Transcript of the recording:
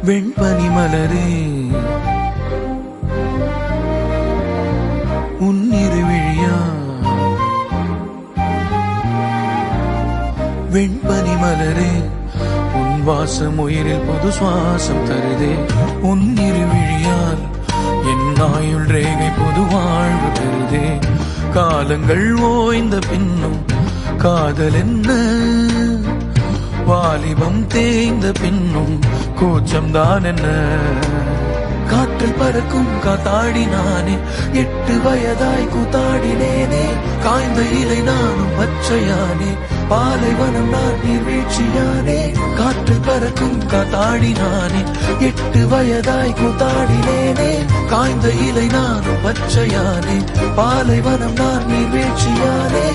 வெண்பனி மலரே உன்னிரு விழியா வெண்பனி மலரே உன் வாசம் உயிரில் புது சுவாசம் தருதே உன்னிரு விழியால் என் ஆயுள் ரேகை புது வாழ்வு தருதே காலங்கள் ஓய்ந்த பின்னும் காதல் என்ன வாலிபம் தேய்ந்த பின்னும் கூச்சம்தான் என்ன காற்றில் பறக்கும் காத்தாடி நானே 8 வயதாய் கூத்தாடினேனே காய்ந்த இலை நானும் பச்சையானே பாலைவனம் நான் நீர்வீழ்ச்சியானே காற்றில் பறக்கும் காத்தாடி நானே 8 வயதாய் கூத்தாடினேனே காய்ந்த இலை நானும் பச்சையானே பாலைவனம் நான் நீர்வீழ்ச்சியானே